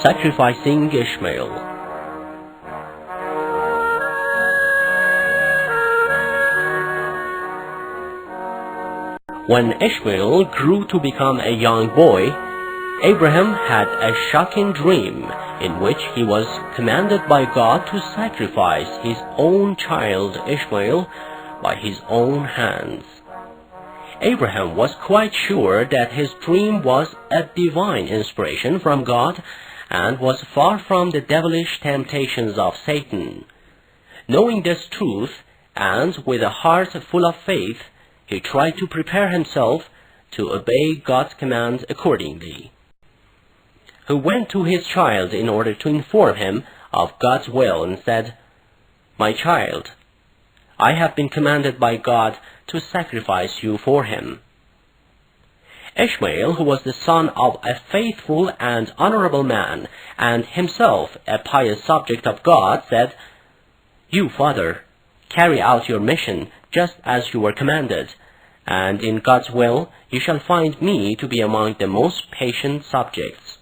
Sacrificing Ishmael. When Ishmael grew to become a young boy, Abraham had a shocking dream in which he was commanded by God to sacrifice his own child Ishmael by his own hands. Abraham was quite sure that his dream was a divine inspiration from God and was far from the devilish temptations of Satan. Knowing this truth, and with a heart full of faith, he tried to prepare himself to obey God's command accordingly. He went to his child in order to inform him of God's will and said, "My child, I have been commanded by God to sacrifice you for him." Ishmael, who was the son of a faithful and honorable man, and himself a pious subject of God, said, "You, father, carry out your mission just as you were commanded, and in God's will you shall find me to be among the most patient subjects."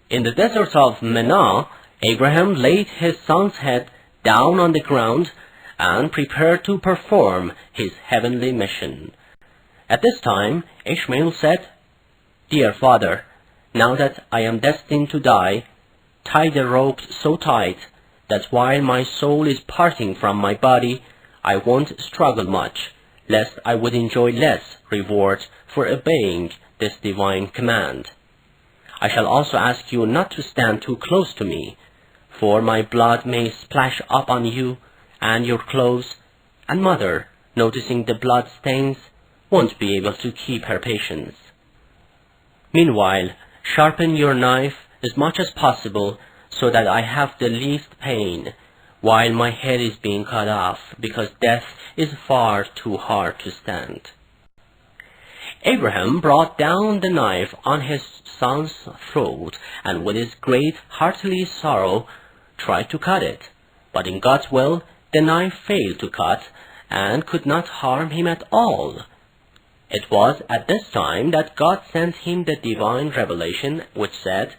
In the desert of Mena, Abraham laid his son's head down on the ground and prepared to perform his heavenly mission. At this time, Ishmael said, "Dear father, now that I am destined to die, tie the rope so tight that while my soul is parting from my body, I won't struggle much, lest I would enjoy less reward for obeying this divine command. I shall also ask you not to stand too close to me, for my blood may splash up on you and your clothes, and mother, noticing the blood stains, won't be able to keep her patience. Meanwhile, sharpen your knife as much as possible so that I have the least pain while my head is being cut off, because death is far too hard to stand." Abraham brought down the knife on his son's throat and with his great heartily sorrow tried to cut it, but in God's will the knife failed to cut and could not harm him at all. It was at this time that God sent him the divine revelation which said,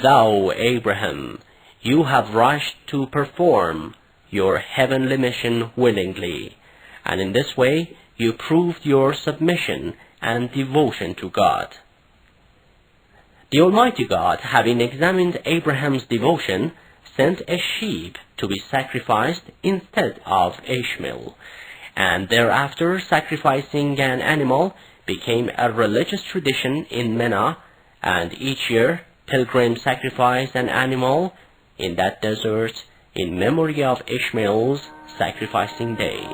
"Thou, Abraham, you have rushed to perform your heavenly mission willingly, and in this way you proved your submission and devotion to God." The Almighty God, having examined Abraham's devotion, sent a sheep to be sacrificed instead of Ishmael, and thereafter sacrificing an animal became a religious tradition in Mena, and each year pilgrims sacrifice an animal in that desert in memory of Ishmael's sacrificing day.